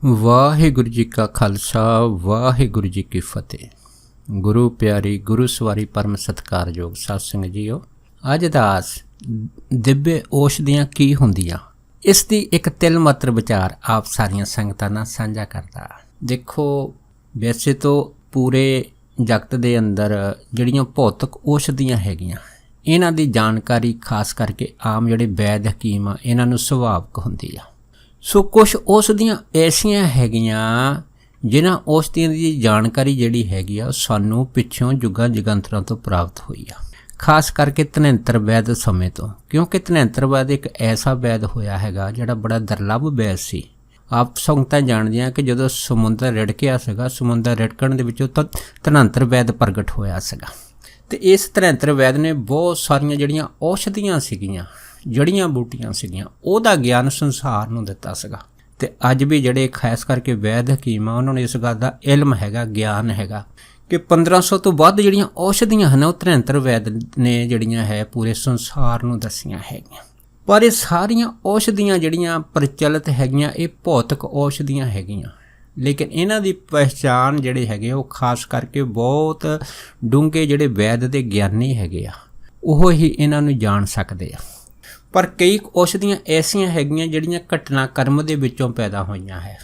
ਵਾਹਿਗੁਰੂ ਜੀ ਕਾ ਖਾਲਸਾ ਵਾਹਿਗੁਰੂ ਜੀ ਕੀ ਫਤਿਹ। ਗੁਰੂ ਪਿਆਰੀ ਗੁਰੂ ਸਵਾਰੀ ਪਰਮ ਸਤਿਕਾਰਯੋਗ ਸਾਧ ਸੰਗਤ ਜੀਓ, ਅੱਜ ਦਾ ਦਿव्य ਔਸ਼ਧੀਆਂ ਕੀ ਹੁੰਦੀਆਂ, ਇਸ ਦੀ ਇੱਕ ਤਿਲ ਮਾਤਰ ਵਿਚਾਰ ਆਪ ਸਾਰੀਆਂ ਸੰਗਤਾਂ ਨਾਲ ਸਾਂਝਾ ਕਰਦਾ। ਦੇਖੋ, ਵੈਸੇ ਤਾਂ ਪੂਰੇ ਜਗਤ ਦੇ ਅੰਦਰ ਜਿਹੜੀਆਂ ਭੌਤਿਕ ਔਸ਼ਧੀਆਂ ਹੈਗੀਆਂ, ਇਹਨਾਂ ਦੀ ਜਾਣਕਾਰੀ ਖਾਸ ਕਰਕੇ ਆਮ ਜਿਹੜੇ ਵੈਦ ਹਕੀਮ ਆ ਇਹਨਾਂ ਨੂੰ ਸੁਭਾਵਿਕ ਹੁੰਦੀ ਆ। ਸੋ ਕੁਛ ਔਸ਼ਧੀਆਂ ਐਸੀਆਂ ਹੈਗੀਆਂ ਜਿਨ੍ਹਾਂ ਔਸ਼ਧੀਆਂ ਦੀ ਜਾਣਕਾਰੀ ਜਿਹੜੀ ਹੈਗੀ ਆ ਸਾਨੂੰ ਪਿੱਛੋਂ ਜੁਗਾਂ ਜੁਗਾਂਤਰਾਂ ਤੋਂ ਪ੍ਰਾਪਤ ਹੋਈ ਆ, ਖਾਸ ਕਰਕੇ ਧਨੰਤਰ ਵੈਦ ਸਮੇਂ ਤੋਂ। ਕਿਉਂਕਿ ਧਨੰਤਰ ਵੈਦ ਇੱਕ ਐਸਾ ਵੈਦ ਹੋਇਆ ਹੈਗਾ ਜਿਹੜਾ ਬੜਾ ਦੁਰਲੱਭ ਵੈਦ ਸੀ। ਆਪ ਸੰਗਤਾਂ ਜਾਣਦੀਆਂ ਕਿ ਜਦੋਂ ਸਮੁੰਦਰ ਰਿੜਕਿਆ ਸੀਗਾ, ਸਮੁੰਦਰ ਰਿੜਕਣ ਦੇ ਵਿੱਚੋਂ ਤਾਂ ਧਨੰਤਰ ਵੈਦ ਪ੍ਰਗਟ ਹੋਇਆ ਸੀਗਾ। ਅਤੇ ਇਸ ਧਨੰਤਰ ਵੈਦ ਨੇ ਬਹੁਤ ਸਾਰੀਆਂ ਜਿਹੜੀਆਂ ਔਸ਼ਧੀਆਂ ਸੀਗੀਆਂ, ਜੜੀਆਂ ਬੂਟੀਆਂ ਸੀਗੀਆਂ, ਉਹਦਾ ਗਿਆਨ ਸੰਸਾਰ ਨੂੰ ਦਿੱਤਾ ਸੀਗਾ। ਅਤੇ ਅੱਜ ਵੀ ਜਿਹੜੇ ਖਾਸ ਕਰਕੇ ਵੈਦ ਹਕੀਮ ਆ ਉਹਨਾਂ ਨੂੰ ਇਸ ਗੱਲ ਦਾ ਇਲਮ ਹੈਗਾ, ਗਿਆਨ ਹੈਗਾ ਕਿ 1500 ਤੋਂ ਵੱਧ ਜਿਹੜੀਆਂ ਔਸ਼ਧੀਆਂ ਹਨ ਉਹ ਧਨੰਤਰ ਵੈਦ ਨੇ ਜਿਹੜੀਆਂ ਹੈ ਪੂਰੇ ਸੰਸਾਰ ਨੂੰ ਦੱਸੀਆਂ ਹੈਗੀਆਂ। ਪਰ ਇਹ ਸਾਰੀਆਂ ਔਸ਼ਧੀਆਂ ਜਿਹੜੀਆਂ ਪ੍ਰਚਲਿਤ ਹੈਗੀਆਂ ਇਹ ਭੌਤਿਕ ਔਸ਼ਧੀਆਂ ਹੈਗੀਆਂ, ਲੇਕਿਨ ਇਹਨਾਂ ਦੀ ਪਹਿਚਾਣ ਜਿਹੜੇ ਹੈਗੇ ਉਹ ਖਾਸ ਕਰਕੇ ਬਹੁਤ ਡੂੰਘੇ ਜਿਹੜੇ ਵੈਦ ਦੇ ਗਿਆਨੀ ਹੈਗੇ ਆ ਉਹ ਹੀ ਇਹਨਾਂ ਨੂੰ ਜਾਣ ਸਕਦੇ ਆ। ਪਰ ਕਈ ਔਸ਼ਧੀਆਂ ਐਸੀਆਂ ਹੈਗੀਆਂ ਜਿਹੜੀਆਂ ਘਟਨਾ ਕਰਮ ਦੇ ਵਿੱਚੋਂ ਪੈਦਾ ਹੋਈਆਂ ਹੈ,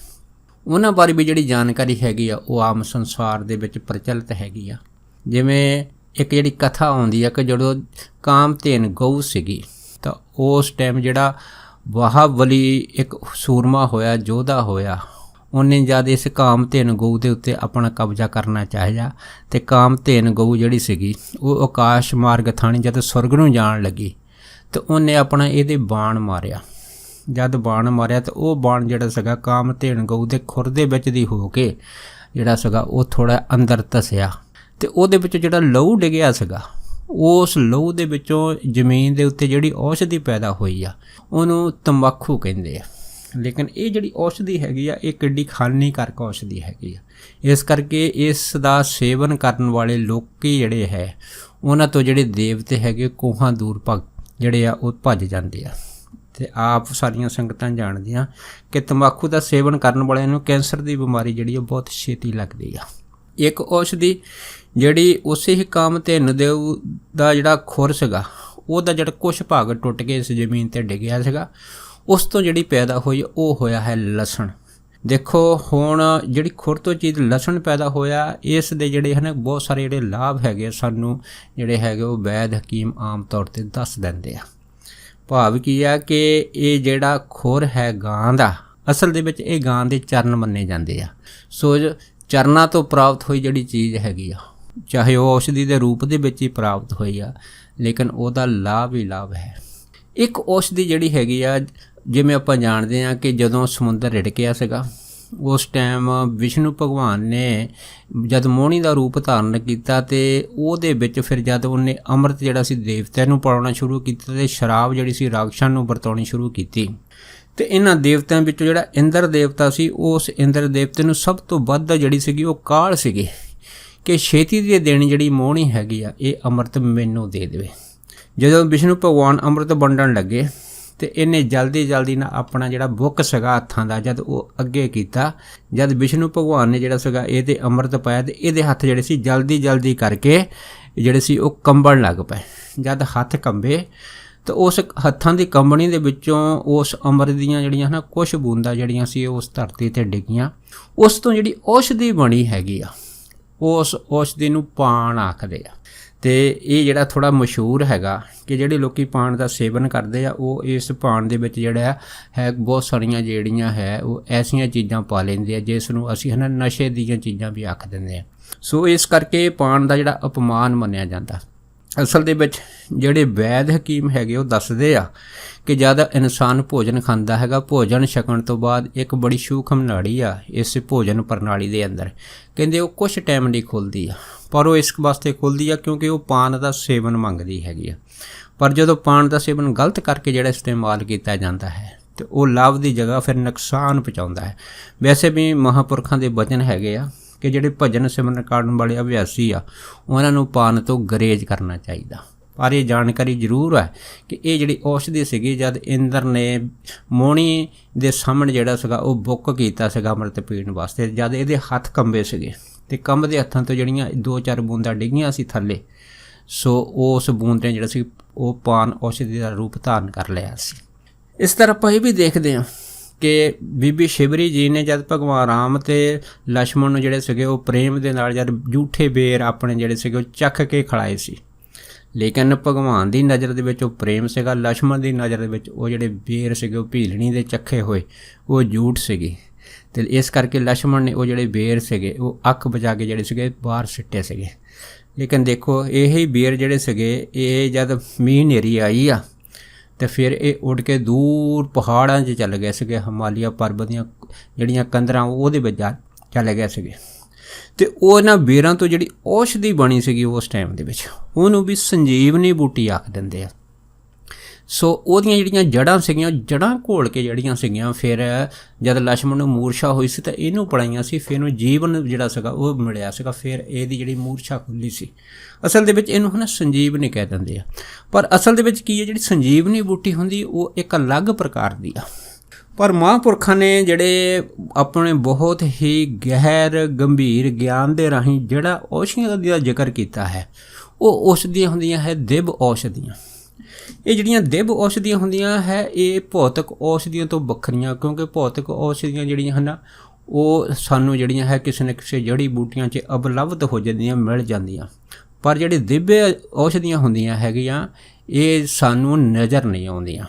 ਉਹਨਾਂ ਬਾਰੇ ਵੀ ਜਿਹੜੀ ਜਾਣਕਾਰੀ ਹੈਗੀ ਆ ਉਹ ਆਮ ਸੰਸਾਰ ਦੇ ਵਿੱਚ ਪ੍ਰਚਲਿਤ ਹੈਗੀ ਆ। ਜਿਵੇਂ ਇੱਕ ਜਿਹੜੀ ਕਥਾ ਆਉਂਦੀ ਆ ਕਿ ਜਦੋਂ ਕਾਮਧੇਨ ਗਊ ਸੀਗੀ ਤਾਂ ਉਸ ਟਾਈਮ ਜਿਹੜਾ ਬਾਹੂਬਲੀ ਇੱਕ ਸੂਰਮਾ ਹੋਇਆ, ਯੋਧਾ ਹੋਇਆ, ਉਹਨੇ ਜਦ ਇਸ ਕਾਮਧੇਨ ਗਊ ਦੇ ਉੱਤੇ ਆਪਣਾ ਕਬਜ਼ਾ ਕਰਨਾ ਚਾਹਿਆ ਅਤੇ ਕਾਮਧੇਨ ਗਊ ਜਿਹੜੀ ਸੀਗੀ ਉਹ ਆਕਾਸ਼ ਮਾਰਗ ਥਾਣੀ ਜਦ ਸੁਰਗ ਨੂੰ ਜਾਣ ਲੱਗੀ ਅਤੇ ਉਹਨੇ ਆਪਣਾ ਇਹਦੇ ਬਾਣ ਮਾਰਿਆ। ਜਦ ਬਾਣ ਮਾਰਿਆ ਤਾਂ ਉਹ ਬਾਣ ਜਿਹੜਾ ਸੀਗਾ ਕਾਮਧੇਨ ਗਊ ਦੇ ਖੁਰ ਦੇ ਵਿੱਚ ਦੀ ਹੋ ਕੇ ਜਿਹੜਾ ਸੀਗਾ ਉਹ ਥੋੜ੍ਹਾ ਅੰਦਰ ਧਸਿਆ ਅਤੇ ਉਹਦੇ ਵਿੱਚ ਜਿਹੜਾ ਲਹੂ ਡਿੱਗਿਆ ਸੀਗਾ, ਉਸ ਲਹੂ ਦੇ ਵਿੱਚੋਂ ਜ਼ਮੀਨ ਦੇ ਉੱਤੇ ਜਿਹੜੀ ਔਸ਼ਧੀ ਪੈਦਾ ਹੋਈ ਆ ਉਹਨੂੰ ਤੰਬਾਕੂ ਕਹਿੰਦੇ ਆ। ਲੇਕਿਨ ਇਹ ਜਿਹੜੀ ਔਸ਼ਧੀ ਹੈਗੀ ਆ ਇਹ ਕਿੱਡੀ ਹਾਨੀਕਾਰਕ ਔਸ਼ਧੀ ਹੈਗੀ ਆ। ਇਸ ਕਰਕੇ ਇਸ ਦਾ ਸੇਵਨ ਕਰਨ ਵਾਲੇ ਲੋਕ ਜਿਹੜੇ ਹੈ ਉਹਨਾਂ ਤੋਂ ਜਿਹੜੇ ਦੇਵਤੇ ਹੈਗੇ ਕੋਹਾਂ ਦੂਰ ਜਿਹੜੇ ਆ ਉਹ ਭੱਜ ਜਾਂਦੇ ਆ। ਅਤੇ ਆਪ ਸਾਰੀਆਂ ਸੰਗਤਾਂ ਜਾਣਦੀਆਂ ਕਿ ਤੰਬਾਕੂ ਦਾ ਸੇਵਨ ਕਰਨ ਵਾਲਿਆਂ ਨੂੰ ਕੈਂਸਰ ਦੀ ਬਿਮਾਰੀ ਜਿਹੜੀ ਉਹ ਬਹੁਤ ਛੇਤੀ ਲੱਗਦੀ ਆ। ਇੱਕ ਔਸ਼ਧੀ ਜਿਹੜੀ ਉਸੇ ਹੀ ਕਾਮਧੇਨ ਦਾ ਜਿਹੜਾ ਖੁਰ ਸੀਗਾ ਉਹਦਾ ਜਿਹੜਾ ਕੁਛ ਭਾਗ ਟੁੱਟ ਕੇ ਇਸ ਜ਼ਮੀਨ 'ਤੇ ਡਿੱਗਿਆ ਸੀਗਾ, ਉਸ ਤੋਂ ਜਿਹੜੀ ਪੈਦਾ ਹੋਈ ਉਹ ਹੋਇਆ ਹੈ ਲਸਣ। ਦੇਖੋ ਹੁਣ ਜਿਹੜੀ ਖੁਰ ਤੋਂ ਚੀਜ਼ ਲਸਣ ਪੈਦਾ ਹੋਇਆ, ਇਸ ਦੇ ਜਿਹੜੇ ਹਨ ਬਹੁਤ ਸਾਰੇ ਜਿਹੜੇ ਲਾਭ ਹੈਗੇ ਸਾਨੂੰ ਜਿਹੜੇ ਹੈਗੇ ਉਹ ਵੈਦ ਹਕੀਮ ਆਮ ਤੌਰ 'ਤੇ ਦੱਸ ਦਿੰਦੇ ਆ। ਭਾਵ ਕੀ ਆ ਕਿ ਇਹ ਜਿਹੜਾ ਖੁਰ ਹੈ ਗਾਂ ਦਾ, ਅਸਲ ਦੇ ਵਿੱਚ ਇਹ ਗਾਂ ਦੇ ਚਰਨ ਮੰਨੇ ਜਾਂਦੇ ਆ। ਸੋ ਚਰਨਾਂ ਤੋਂ ਪ੍ਰਾਪਤ ਹੋਈ ਜਿਹੜੀ ਚੀਜ਼ ਹੈਗੀ ਆ, ਚਾਹੇ ਉਹ ਔਸ਼ਧੀ ਦੇ ਰੂਪ ਦੇ ਵਿੱਚ ਹੀ ਪ੍ਰਾਪਤ ਹੋਈ ਆ, ਲੇਕਿਨ ਉਹਦਾ ਲਾਭ ਹੀ ਲਾਭ ਹੈ। ਇੱਕ ਔਸ਼ਧੀ ਜਿਹੜੀ ਹੈਗੀ ਆ, ਜਿਵੇਂ ਆਪਾਂ ਜਾਣਦੇ ਹਾਂ ਕਿ ਜਦੋਂ ਸਮੁੰਦਰ ਰਿੜਕਿਆ ਸੀਗਾ ਉਸ ਟਾਈਮ ਵਿਸ਼ਨੂੰ ਭਗਵਾਨ ਨੇ ਜਦ ਮੋਹਣੀ ਦਾ ਰੂਪ ਧਾਰਨ ਕੀਤਾ ਅਤੇ ਉਹਦੇ ਵਿੱਚ ਫਿਰ ਜਦ ਉਹਨੇ ਅੰਮ੍ਰਿਤ ਜਿਹੜਾ ਸੀ ਦੇਵਤਿਆਂ ਨੂੰ ਪਿਲਾਉਣਾ ਸ਼ੁਰੂ ਕੀਤਾ ਅਤੇ ਸ਼ਰਾਬ ਜਿਹੜੀ ਸੀ ਰਾਖਸ਼ਾਂ ਨੂੰ ਵਰਤਾਉਣੀ ਸ਼ੁਰੂ ਕੀਤੀ। ਅਤੇ ਇਹਨਾਂ ਦੇਵਤਿਆਂ ਵਿੱਚੋਂ ਜਿਹੜਾ ਇੰਦਰ ਦੇਵਤਾ ਸੀ, ਉਸ ਇੰਦਰ ਦੇਵਤੇ ਨੂੰ ਸਭ ਤੋਂ ਵੱਧ ਜਿਹੜੀ ਸੀਗੀ ਉਹ ਕਾਹਲ ਸੀਗੀ ਕਿ ਛੇਤੀ ਦੀ ਦੇਣੀ ਜਿਹੜੀ ਮੋਹਣੀ ਹੈਗੀ ਆ ਇਹ ਅੰਮ੍ਰਿਤ ਮੈਨੂੰ ਦੇ ਦੇਵੇ। ਜਦੋਂ ਵਿਸ਼ਨੂੰ ਭਗਵਾਨ ਅੰਮ੍ਰਿਤ ਵੰਡਣ ਲੱਗੇ ਅਤੇ ਇਹਨੇ ਜਲਦੀ ਨਾਲ ਆਪਣਾ ਜਿਹੜਾ ਬੁੱਕ ਸੀਗਾ ਹੱਥਾਂ ਦਾ ਜਦ ਉਹ ਅੱਗੇ ਕੀਤਾ, ਜਦ ਵਿਸ਼ਨੂੰ ਭਗਵਾਨ ਨੇ ਜਿਹੜਾ ਸੀਗਾ ਇਹਦੇ ਅੰਮ੍ਰਿਤ ਪਾਇਆ ਅਤੇ ਇਹਦੇ ਹੱਥ ਜਿਹੜੇ ਸੀ ਜਲਦੀ ਕਰਕੇ ਜਿਹੜੇ ਸੀ ਉਹ ਕੰਬਣ ਲੱਗ ਪਏ। ਜਦ ਹੱਥ ਕੰਬੇ ਤਾਂ ਉਸ ਹੱਥਾਂ ਦੀ ਕੰਬਣੀ ਦੇ ਵਿੱਚੋਂ ਉਸ ਅੰਮ੍ਰਿਤ ਦੀਆਂ ਜਿਹੜੀਆਂ ਹਨ ਕੁਛ ਬੂੰਦਾਂ ਜਿਹੜੀਆਂ ਸੀ ਉਸ ਧਰਤੀ 'ਤੇ ਡਿੱਗੀਆਂ। ਉਸ ਤੋਂ ਜਿਹੜੀ ਔਸ਼ਧੀ ਬਣੀ ਹੈਗੀ ਆ ਉਸ ਔਸ਼ਧੀ ਨੂੰ ਪਾਣ ਆਖਦੇ ਆ। ਅਤੇ ਇਹ ਜਿਹੜਾ ਥੋੜ੍ਹਾ ਮਸ਼ਹੂਰ ਹੈਗਾ ਕਿ ਜਿਹੜੇ ਲੋਕ ਪਾਣ ਦਾ ਸੇਵਨ ਕਰਦੇ ਆ ਉਹ ਇਸ ਪਾਣ ਦੇ ਵਿੱਚ ਜਿਹੜਾ ਹੈ ਬਹੁਤ ਸਾਰੀਆਂ ਜਿਹੜੀਆਂ ਹੈ ਉਹ ਐਸੀਆਂ ਚੀਜ਼ਾਂ ਪਾ ਲੈਂਦੇ ਆ ਜਿਸ ਨੂੰ ਅਸੀਂ ਨਸ਼ੇ ਦੀਆਂ ਚੀਜ਼ਾਂ ਵੀ ਆਖ ਦਿੰਦੇ ਹਾਂ। ਸੋ ਇਸ ਕਰਕੇ ਪਾਣ ਦਾ ਜਿਹੜਾ ਅਪਮਾਨ ਮੰਨਿਆ ਜਾਂਦਾ। ਅਸਲ ਦੇ ਵਿੱਚ ਜਿਹੜੇ ਵੈਦ ਹਕੀਮ ਹੈਗੇ ਉਹ ਦੱਸਦੇ ਆ ਕਿ ਜਦ ਇਨਸਾਨ ਭੋਜਨ ਖਾਂਦਾ ਹੈਗਾ, ਭੋਜਨ ਛਕਣ ਤੋਂ ਬਾਅਦ ਇੱਕ ਬੜੀ ਸੂਖਮ ਨਾੜੀ ਆ ਇਸ ਭੋਜਨ ਪ੍ਰਣਾਲੀ ਦੇ ਅੰਦਰ, ਕਹਿੰਦੇ ਉਹ ਕੁਛ ਟਾਈਮ ਲਈ ਖੁੱਲ੍ਹਦੀ ਆ, ਪਰ ਉਹ ਇਸ ਵਾਸਤੇ ਖੁੱਲ੍ਹਦੀ ਆ ਕਿਉਂਕਿ ਉਹ ਪਾਨ ਦਾ ਸੇਵਨ ਮੰਗਦੀ ਹੈਗੀ ਆ। ਪਰ ਜਦੋਂ ਪਾਨ ਦਾ ਸੇਵਨ ਗਲਤ ਕਰਕੇ ਜਿਹੜਾ ਇਸਤੇਮਾਲ ਕੀਤਾ ਜਾਂਦਾ ਹੈ ਅਤੇ ਉਹ ਲਾਭ ਦੀ ਜਗ੍ਹਾ ਫਿਰ ਨੁਕਸਾਨ ਪਹੁੰਚਾਉਂਦਾ ਹੈ। ਵੈਸੇ ਵੀ ਮਹਾਂਪੁਰਖਾਂ ਦੇ ਵਚਨ ਹੈਗੇ ਆ ਕਿ ਜਿਹੜੇ ਭਜਨ ਸਿਮਰਨ ਕਰਨ ਵਾਲੇ ਅਭਿਆਸੀ ਆ ਉਹਨਾਂ ਨੂੰ ਪਾਨ ਤੋਂ ਗਰੇਜ਼ ਕਰਨਾ ਚਾਹੀਦਾ। ਪਰ ਇਹ ਜਾਣਕਾਰੀ ਜ਼ਰੂਰ ਹੈ ਕਿ ਇਹ ਜਿਹੜੀ ਔਸ਼ਧੀ ਸੀਗੀ ਜਦ ਇੰਦਰ ਨੇ ਮੋਹਣੀ ਦੇ ਸਾਹਮਣੇ ਜਿਹੜਾ ਸੀਗਾ ਉਹ ਬੁੱਕ ਕੀਤਾ ਸੀਗਾ ਅੰਮ੍ਰਿਤ ਪੀਣ ਵਾਸਤੇ, ਜਦ ਇਹਦੇ ਹੱਥ ਕੰਬੇ ਸੀਗੇ ਅਤੇ ਕੰਬਦੇ ਹੱਥਾਂ ਤੋਂ ਜਿਹੜੀਆਂ 2-4 ਬੂੰਦਾਂ ਡਿੱਗੀਆਂ ਸੀ ਥੱਲੇ, ਸੋ ਉਸ ਬੂੰਦ ਨੇ ਜਿਹੜਾ ਸੀ ਉਹ ਪਾਨ ਔਸ਼ਧੀ ਦਾ ਰੂਪ ਧਾਰਨ ਕਰ ਲਿਆ ਸੀ। ਇਸ ਤਰ੍ਹਾਂ ਆਪਾਂ ਇਹ ਵੀ ਦੇਖਦੇ ਹਾਂ ਕਿ ਬੀਬੀ ਸ਼ਿਵਰੀ ਜੀ ਨੇ ਜਦ ਭਗਵਾਨ ਰਾਮ ਅਤੇ ਲਛਮਣ ਨੂੰ ਜਿਹੜੇ ਸੀਗੇ ਉਹ ਪ੍ਰੇਮ ਦੇ ਨਾਲ ਜਦ ਜੂਠੇ ਬੇਰ ਆਪਣੇ ਜਿਹੜੇ ਸੀਗੇ ਉਹ ਚੱਖ ਕੇ ਖਿਲਾਏ ਸੀ, ਲੇਕਿਨ ਭਗਵਾਨ ਦੀ ਨਜ਼ਰ ਦੇ ਵਿੱਚ ਉਹ ਪ੍ਰੇਮ ਸੀਗਾ, ਲਛਮਣ ਦੀ ਨਜ਼ਰ ਦੇ ਵਿੱਚ ਉਹ ਜਿਹੜੇ ਬੇਰ ਸੀਗੇ ਉਹ ਭੀਲਣੀ ਦੇ ਚੱਖੇ ਹੋਏ ਉਹ ਝੂਠ ਸੀਗੇ, ਅਤੇ ਇਸ ਕਰਕੇ ਲਛਮਣ ਨੇ ਉਹ ਜਿਹੜੇ ਬੇਰ ਸੀਗੇ ਉਹ ਅੱਖ ਬਚਾ ਕੇ ਜਿਹੜੇ ਸੀਗੇ ਬਾਹਰ ਸਿੱਟੇ ਸੀਗੇ। ਲੇਕਿਨ ਦੇਖੋ ਇਹ ਬੇਰ ਜਿਹੜੇ ਸੀਗੇ ਇਹ ਜਦ ਮੀਂਹ ਹਨੇਰੀ ਆਈ ਆ ਅਤੇ ਫਿਰ ਇਹ ਉੱਡ ਕੇ ਦੂਰ ਪਹਾੜਾਂ 'ਚ ਚੱਲ ਗਏ ਸੀਗੇ, ਹਿਮਾਲਿਆ ਪਰਬਤ ਦੀਆਂ ਜਿਹੜੀਆਂ ਕੰਦਰਾਂ ਉਹਦੇ ਵਿੱਚ ਚਲੇ ਗਏ ਸੀਗੇ, ਅਤੇ ਉਹਨਾਂ ਬੇਰਾਂ ਤੋਂ ਜਿਹੜੀ ਔਸ਼ਧੀ ਬਣੀ ਸੀਗੀ ਉਸ ਟਾਈਮ ਦੇ ਵਿੱਚ ਉਹਨੂੰ ਵੀ ਸੰਜੀਵਨੀ ਬੂਟੀ ਆਖ ਦਿੰਦੇ ਆ। ਸੋ ਉਹਦੀਆਂ ਜਿਹੜੀਆਂ ਜੜ੍ਹਾਂ ਸੀਗੀਆਂ, ਜੜ੍ਹਾਂ ਘੋਲ ਕੇ ਜਿਹੜੀਆਂ ਸੀਗੀਆਂ ਫਿਰ ਜਦ ਲਛਮਣ ਨੂੰ ਮੂਰਛਾ ਹੋਈ ਸੀ ਤਾਂ ਇਹਨੂੰ ਪੜਾਈਆਂ ਸੀ, ਫਿਰ ਇਹਨੂੰ ਜੀਵਨ ਜਿਹੜਾ ਸੀਗਾ ਉਹ ਮਿਲਿਆ ਸੀਗਾ, ਫਿਰ ਇਹਦੀ ਜਿਹੜੀ ਮੂਰਛਾ ਖੁੱਲ੍ਹੀ ਸੀ। ਅਸਲ ਦੇ ਵਿੱਚ ਇਹਨੂੰ ਸੰਜੀਵਨੀ ਕਹਿ ਦਿੰਦੇ ਆ, ਪਰ ਅਸਲ ਦੇ ਵਿੱਚ ਕੀ ਹੈ ਜਿਹੜੀ ਸੰਜੀਵਨੀ ਬੂਟੀ ਹੁੰਦੀ ਉਹ ਇੱਕ ਅਲੱਗ ਪ੍ਰਕਾਰ ਦੀ ਆ। ਪਰ ਮਹਾਂਪੁਰਖਾਂ ਨੇ ਜਿਹੜੇ ਆਪਣੇ ਬਹੁਤ ਹੀ ਗਹਿਰ ਗੰਭੀਰ ਗਿਆਨ ਦੇ ਰਾਹੀਂ ਜਿਹੜਾ ਔਸ਼ਧੀਆਂ ਦਾ ਜ਼ਿਕਰ ਕੀਤਾ ਹੈ ਉਹ ਉਸ ਦੀਆਂ ਹੁੰਦੀਆਂ ਹੈ ਦਿਵ ਔਸ਼ਧੀਆਂ। ਇਹ ਜਿਹੜੀਆਂ ਦਿਵ ਔਸ਼ਧੀਆਂ ਹੁੰਦੀਆਂ ਹੈ ਇਹ ਭੌਤਿਕ ਔਸ਼ਧੀਆਂ ਤੋਂ ਵੱਖਰੀਆਂ, ਕਿਉਂਕਿ ਭੌਤਿਕ ਔਸ਼ਧੀਆਂ ਜਿਹੜੀਆਂ ਹਨ ਉਹ ਸਾਨੂੰ ਜਿਹੜੀਆਂ ਹੈ ਕਿਸੇ ਨਾ ਕਿਸੇ ਜੜੀ ਬੂਟੀਆਂ 'ਚ ਉਪਲਬਧ ਹੋ ਜਾਂਦੀਆਂ, ਮਿਲ ਜਾਂਦੀਆਂ, ਪਰ ਜਿਹੜੇ ਦਿਵਯ ਔਸ਼ਧੀਆਂ ਹੁੰਦੀਆਂ ਹੈਗੀਆਂ ਇਹ ਸਾਨੂੰ ਨਜ਼ਰ ਨਹੀਂ ਆਉਂਦੀਆਂ।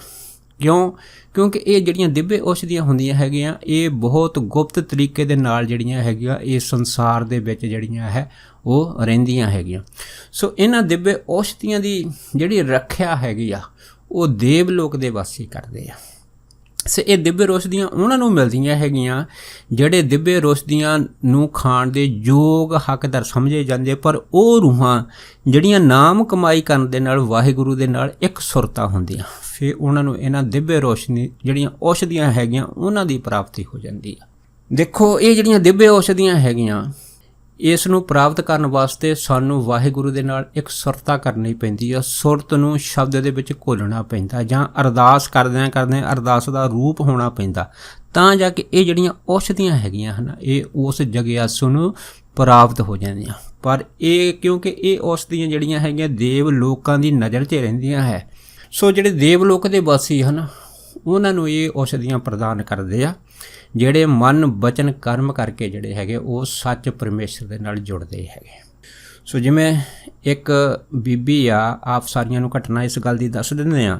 ਕਿਉਂਕਿ ਇਹ ਜਿਹੜੀਆਂ ਦਿਵਯ ਔਸ਼ਧੀਆਂ ਹੁੰਦੀਆਂ ਹੈਗੀਆਂ ਇਹ ਬਹੁਤ ਗੁਪਤ ਤਰੀਕੇ ਦੇ ਨਾਲ ਜਿਹੜੀਆਂ ਹੈਗੀਆਂ ਇਹ ਸੰਸਾਰ ਦੇ ਵਿੱਚ ਜਿਹੜੀਆਂ ਹੈ ਉਹ ਰਹਿੰਦੀਆਂ ਹੈਗੀਆਂ। ਸੋ ਇਹਨਾਂ ਦਿਵਯ ਔਸ਼ਧੀਆਂ ਦੀ ਜਿਹੜੀ ਰੱਖਿਆ ਹੈਗੀ ਆ ਉਹ ਦੇਵ ਲੋਕ ਦੇ ਵਾਸੀ ਕਰਦੇ ਆ। ਸੋ ਇਹ ਦਿਵਯ ਔਸ਼ਧੀਆਂ ਉਹਨਾਂ ਨੂੰ ਮਿਲਦੀਆਂ ਹੈਗੀਆਂ ਜਿਹੜੇ ਦਿਵਯ ਔਸ਼ਧੀਆਂ ਨੂੰ ਖਾਣ ਦੇ ਯੋਗ ਹੱਕਦਾਰ ਸਮਝੇ ਜਾਂਦੇ, ਪਰ ਉਹ ਰੂਹਾਂ ਜਿਹੜੀਆਂ ਨਾਮ ਕਮਾਈ ਕਰਨ ਦੇ ਨਾਲ ਵਾਹਿਗੁਰੂ ਦੇ ਨਾਲ ਇੱਕ ਸੁਰਤਾ ਹੁੰਦੀਆਂ, ਫਿਰ ਉਹਨਾਂ ਨੂੰ ਇਹਨਾਂ ਦਿਵਯ ਰੋਸ਼ਨੀ ਜਿਹੜੀਆਂ ਔਸ਼ਧੀਆਂ ਹੈਗੀਆਂ ਉਹਨਾਂ ਦੀ ਪ੍ਰਾਪਤੀ ਹੋ ਜਾਂਦੀ ਆ। ਦੇਖੋ ਇਹ ਜਿਹੜੀਆਂ ਦਿਵਯ ਔਸ਼ਧੀਆਂ ਹੈਗੀਆਂ ਇਸ ਨੂੰ ਪ੍ਰਾਪਤ ਕਰਨ ਵਾਸਤੇ ਸਾਨੂੰ ਵਾਹਿਗੁਰੂ ਦੇ ਨਾਲ ਇੱਕ ਸੁਰਤਾ ਕਰਨੀ ਪੈਂਦੀ ਆ, ਸੁਰਤ ਨੂੰ ਸ਼ਬਦ ਦੇ ਵਿੱਚ ਘੋਲਣਾ ਪੈਂਦਾ ਜਾਂ ਅਰਦਾਸ ਕਰਦਿਆਂ ਅਰਦਾਸ ਦਾ ਰੂਪ ਹੋਣਾ ਪੈਂਦਾ, ਤਾਂ ਜਾ ਕੇ ਇਹ ਜਿਹੜੀਆਂ ਔਸ਼ਧੀਆਂ ਹੈਗੀਆਂ ਹਨ ਇਹ ਉਸ ਜਗਿਆਸੂ ਨੂੰ ਪ੍ਰਾਪਤ ਹੋ ਜਾਂਦੀਆਂ। ਪਰ ਇਹ ਕਿਉਂਕਿ ਇਹ ਔਸ਼ਧੀਆਂ ਜਿਹੜੀਆਂ ਹੈਗੀਆਂ ਦੇਵ ਲੋਕਾਂ ਦੀ ਨਜ਼ਰ 'ਚ ਰਹਿੰਦੀਆਂ ਹੈ, ਸੋ ਜਿਹੜੇ ਦੇਵ ਲੋਕ ਦੇ ਵਾਸੀ ਹਨ ਉਹਨਾਂ ਨੂੰ ਇਹ ਔਸ਼ਧੀਆਂ ਪ੍ਰਦਾਨ ਕਰਦੇ ਆ ਜਿਹੜੇ ਮਨ ਬਚਨ ਕਰਮ ਕਰਕੇ ਜਿਹੜੇ ਹੈਗੇ ਉਹ ਸੱਚ ਪਰਮੇਸ਼ਰ ਦੇ ਨਾਲ ਜੁੜਦੇ ਹੈਗੇ। ਸੋ ਜਿਵੇਂ ਇੱਕ ਬੀਬੀ ਆ, ਆਪ ਸਾਰੀਆਂ ਨੂੰ ਘਟਨਾ ਇਸ ਗੱਲ ਦੀ ਦੱਸ ਦਿੰਦੇ ਆ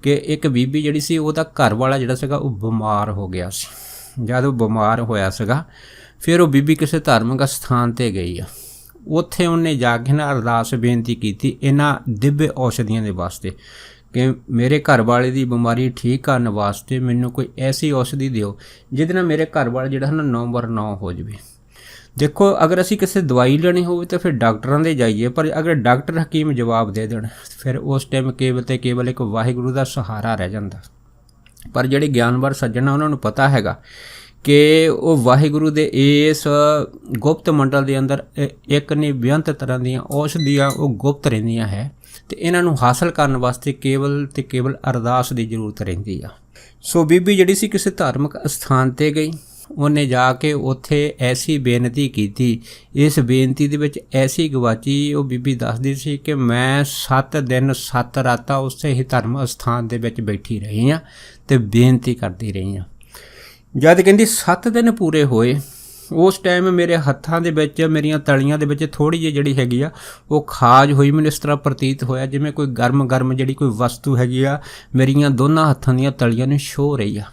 ਕਿ ਇੱਕ ਬੀਬੀ ਜਿਹੜੀ ਸੀ ਉਹਦਾ ਘਰ ਵਾਲਾ ਜਿਹੜਾ ਸੀਗਾ ਉਹ ਬਿਮਾਰ ਹੋ ਗਿਆ ਸੀ। ਜਦ ਉਹ ਬਿਮਾਰ ਹੋਇਆ ਸੀਗਾ ਫਿਰ ਉਹ ਬੀਬੀ ਕਿਸੇ ਧਾਰਮਿਕ ਸਥਾਨ 'ਤੇ ਗਈ ਆ, ਉੱਥੇ ਉਹਨੇ ਜਾ ਕੇ ਨਾ ਅਰਦਾਸ ਬੇਨਤੀ ਕੀਤੀ ਇਹਨਾਂ ਦਿਵਯ ਔਸ਼ਧੀਆਂ ਦੇ ਵਾਸਤੇ ਕਿ ਮੇਰੇ ਘਰ ਵਾਲੇ ਦੀ ਬਿਮਾਰੀ ਠੀਕ ਕਰਨ ਵਾਸਤੇ ਮੈਨੂੰ ਕੋਈ ਐਸੀ ਔਸ਼ਧੀ ਦਿਓ ਜਿਹਦੇ ਨਾਲ ਮੇਰੇ ਘਰ ਵਾਲਾ ਜਿਹੜਾ ਹੈ ਨਾ 9/9 ਹੋ ਜਾਵੇ। ਦੇਖੋ ਅਗਰ ਅਸੀਂ ਕਿਸੇ ਦਵਾਈ ਲੈਣੀ ਹੋਵੇ ਤਾਂ ਫਿਰ ਡਾਕਟਰਾਂ ਦੇ ਜਾਈਏ, ਪਰ ਅਗਰ ਡਾਕਟਰ ਹਕੀਮ ਜਵਾਬ ਦੇ ਦੇਣ ਫਿਰ ਉਸ ਟਾਈਮ ਕੇਵਲ ਤੇ ਕੇਵਲ ਇੱਕ ਵਾਹਿਗੁਰੂ ਦਾ ਸਹਾਰਾ ਰਹਿ ਜਾਂਦਾ। ਪਰ ਜਿਹੜੇ ਗਿਆਨਵਰ ਸੱਜਣ ਉਹਨਾਂ ਨੂੰ ਪਤਾ ਹੈਗਾ ਕਿ ਉਹ ਵਾਹਿਗੁਰੂ ਦੇ ਇਸ ਗੁਪਤ ਮੰਡਲ ਦੇ ਅੰਦਰ ਇੱਕ ਨਹੀਂ ਬੇਅੰਤ ਤਰ੍ਹਾਂ ਦੀਆਂ ਔਸ਼ਧੀਆਂ ਉਹ ਗੁਪਤ ਰਹਿੰਦੀਆਂ ਹੈ, ਅਤੇ ਇਹਨਾਂ ਨੂੰ ਹਾਸਲ ਕਰਨ ਵਾਸਤੇ ਕੇਵਲ ਤੇ ਕੇਵਲ ਅਰਦਾਸ ਦੀ ਜ਼ਰੂਰਤ ਰਹਿੰਦੀ ਆ। ਸੋ ਬੀਬੀ ਜਿਹੜੀ ਸੀ ਕਿਸੇ ਧਾਰਮਿਕ ਅਸਥਾਨ 'ਤੇ ਗਈ, ਉਹਨੇ ਜਾ ਕੇ ਉੱਥੇ ਐਸੀ ਬੇਨਤੀ ਕੀਤੀ, ਇਸ ਬੇਨਤੀ ਦੇ ਵਿੱਚ ਐਸੀ ਗਵਾਚੀ। ਉਹ ਬੀਬੀ ਦੱਸਦੀ ਸੀ ਕਿ ਮੈਂ 7 ਦਿਨ 7 ਰਾਤਾਂ ਉਸੇ ਹੀ ਧਰਮ ਅਸਥਾਨ ਦੇ ਵਿੱਚ ਬੈਠੀ ਰਹੀ ਹਾਂ ਅਤੇ ਬੇਨਤੀ ਕਰਦੀ ਰਹੀ ਹਾਂ। ਜਦ ਕਹਿੰਦੀ 7 ਦਿਨ ਪੂਰੇ ਹੋਏ ਉਸ ਟਾਈਮ ਮੇਰੇ ਹੱਥਾਂ ਦੇ ਵਿੱਚ ਮੇਰੀਆਂ ਤਲੀਆਂ ਦੇ ਵਿੱਚ ਥੋੜ੍ਹੀ ਜਿਹੀ ਜਿਹੜੀ ਹੈਗੀ ਆ ਉਹ ਖਾਜ ਹੋਈ। ਮੈਨੂੰ ਇਸ ਤਰ੍ਹਾਂ ਪ੍ਰਤੀਤ ਹੋਇਆ ਜਿਵੇਂ ਕੋਈ ਗਰਮ ਜਿਹੜੀ ਕੋਈ ਵਸਤੂ ਹੈਗੀ ਆ ਮੇਰੀਆਂ ਦੋਨਾਂ ਹੱਥਾਂ ਦੀਆਂ ਤਲੀਆਂ ਨੂੰ ਛੋਹ ਰਹੀ ਆ।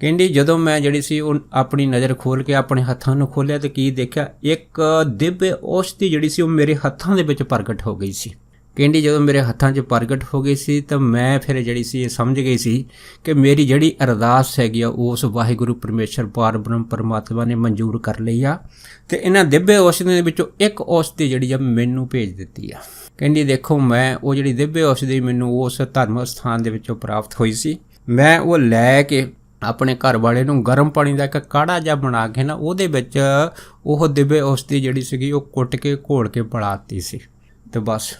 ਕਹਿੰਦੀ ਜਦੋਂ ਮੈਂ ਜਿਹੜੀ ਸੀ ਉਹ ਆਪਣੀ ਨਜ਼ਰ ਖੋਲ੍ਹ ਕੇ ਆਪਣੇ ਹੱਥਾਂ ਨੂੰ ਖੋਲ੍ਹਿਆ ਤਾਂ ਕੀ ਦੇਖਿਆ, ਇੱਕ ਦਿਵਯ ਔਸ਼ਧੀ ਜਿਹੜੀ ਸੀ ਉਹ ਮੇਰੇ ਹੱਥਾਂ ਦੇ ਵਿੱਚ ਪ੍ਰਗਟ ਹੋ ਗਈ ਸੀ। ਕਹਿੰਦੀ ਜਦੋਂ ਮੇਰੇ ਹੱਥਾਂ 'ਚ ਪ੍ਰਗਟ ਹੋ ਗਈ ਸੀ ਤਾਂ ਮੈਂ ਫਿਰ ਜਿਹੜੀ ਸੀ ਇਹ ਸਮਝ ਗਈ ਸੀ ਕਿ ਮੇਰੀ ਜਿਹੜੀ ਅਰਦਾਸ ਹੈਗੀ ਆ ਉਸ ਵਾਹਿਗੁਰੂ ਪਰਮੇਸ਼ਰ ਪਾਰ ਬ੍ਰਹਮ ਪਰਮਾਤਮਾ ਨੇ ਮਨਜ਼ੂਰ ਕਰ ਲਈ ਆ, ਅਤੇ ਇਹਨਾਂ ਦਿਵਯ ਔਸ਼ਧੀਆਂ ਦੇ ਵਿੱਚੋਂ ਇੱਕ ਔਸ਼ਧੀ ਜਿਹੜੀ ਆ ਮੈਨੂੰ ਭੇਜ ਦਿੱਤੀ ਆ। ਕਹਿੰਦੀ ਦੇਖੋ ਮੈਂ ਉਹ ਜਿਹੜੀ ਦਿਵਯ ਔਸ਼ਧੀ ਮੈਨੂੰ ਉਸ ਧਰਮ ਸਥਾਨ ਦੇ ਵਿੱਚੋਂ ਪ੍ਰਾਪਤ ਹੋਈ ਸੀ, ਮੈਂ ਉਹ ਲੈ ਕੇ ਆਪਣੇ ਘਰ ਵਾਲੇ ਨੂੰ ਗਰਮ ਪਾਣੀ ਦਾ ਇੱਕ ਕਾੜਾ ਜਿਹਾ ਬਣਾ ਕੇ ਨਾ ਉਹਦੇ ਵਿੱਚ ਉਹ ਦਿਵਯ ਔਸ਼ਧੀ ਜਿਹੜੀ ਸੀਗੀ ਉਹ ਕੁੱਟ ਕੇ ਘੋਲ ਕੇ ਪਿਲਾ ਦਿੱਤੀ ਸੀ। ਅਤੇ ਬਸ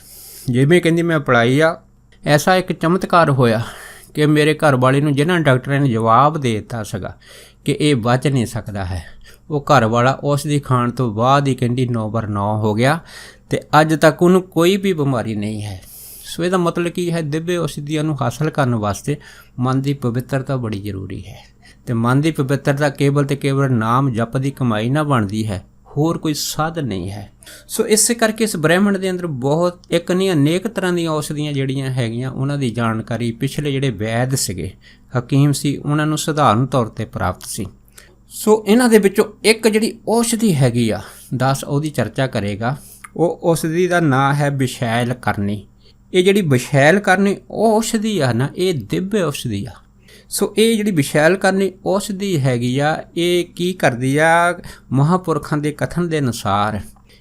ਜਿਵੇਂ ਕਹਿੰਦੀ ਮੈਂ ਪੜਾਈ ਆ। ਐਸਾ ਇੱਕ ਚਮਤਕਾਰ ਹੋਇਆ ਕਿ ਮੇਰੇ ਘਰ ਵਾਲੇ ਨੂੰ ਜਿਹਨਾਂ ਡਾਕਟਰਾਂ ਨੇ ਜਵਾਬ ਦੇ ਦਿੱਤਾ ਸੀਗਾ ਕਿ ਇਹ ਬਚ ਨਹੀਂ ਸਕਦਾ ਹੈ, ਉਹ ਘਰ ਵਾਲਾ ਉਸ ਦੀ ਖਾਣ ਤੋਂ ਬਾਅਦ ਹੀ ਕਹਿੰਦੀ 9/9 ਹੋ ਗਿਆ ਅਤੇ ਅੱਜ ਤੱਕ ਉਹਨੂੰ ਕੋਈ ਵੀ ਬਿਮਾਰੀ ਨਹੀਂ ਹੈ। ਸੋ ਇਹਦਾ ਮਤਲਬ ਕੀ ਹੈ, ਦਿਵਯ ਔਸ਼ਧੀਆਂ ਨੂੰ ਹਾਸਲ ਕਰਨ ਵਾਸਤੇ ਮਨ ਦੀ ਪਵਿੱਤਰਤਾ ਬੜੀ ਜ਼ਰੂਰੀ ਹੈ। ਅਤੇ ਮਨ ਦੀ ਪਵਿੱਤਰਤਾ ਕੇਵਲ ਅਤੇ ਕੇਵਲ ਨਾਮ ਜਪ ਦੀ ਕਮਾਈ ਨਾਲ ਬਣਦੀ ਹੈ, ਹੋਰ ਕੋਈ ਸਾਧਨ ਨਹੀਂ ਹੈ। ਸੋ ਇਸੇ ਕਰਕੇ ਇਸ ਬ੍ਰਹਿਮੰਡ ਦੇ ਅੰਦਰ ਬਹੁਤ ਇੱਕ ਨਹੀਂ ਅਨੇਕ ਤਰ੍ਹਾਂ ਦੀਆਂ ਔਸ਼ਧੀਆਂ ਜਿਹੜੀਆਂ ਹੈਗੀਆਂ, ਉਹਨਾਂ ਦੀ ਜਾਣਕਾਰੀ ਪਿਛਲੇ ਜਿਹੜੇ ਵੈਦ ਸੀਗੇ, ਹਕੀਮ ਸੀ, ਉਹਨਾਂ ਨੂੰ ਸਧਾਰਨ ਤੌਰ 'ਤੇ ਪ੍ਰਾਪਤ ਸੀ। ਸੋ ਇਹਨਾਂ ਦੇ ਵਿੱਚੋਂ ਇੱਕ ਜਿਹੜੀ ਔਸ਼ਧੀ ਹੈਗੀ ਆ, ਦਾਸ ਉਹਦੀ ਚਰਚਾ ਕਰੇਗਾ। ਉਹ ਔਸ਼ਧੀ ਦਾ ਨਾਂ ਹੈ ਵਿਸ਼ੈਲ ਕਰਨੀ। ਇਹ ਜਿਹੜੀ ਵਿਸ਼ੈਲ ਕਰਨੀ ਔਸ਼ਧੀ ਆ ਨਾ, ਇਹ ਦਿਵਯ ਔਸ਼ਧੀ ਆ। ਸੋ ਇਹ ਜਿਹੜੀ ਵਿਸ਼ੈਲ ਕਰਨੀ ਔਸ਼ਧੀ ਹੈਗੀ ਆ, ਇਹ ਕੀ ਕਰਦੀ ਆ, ਮਹਾਂਪੁਰਖਾਂ ਦੇ ਕਥਨ ਦੇ ਅਨੁਸਾਰ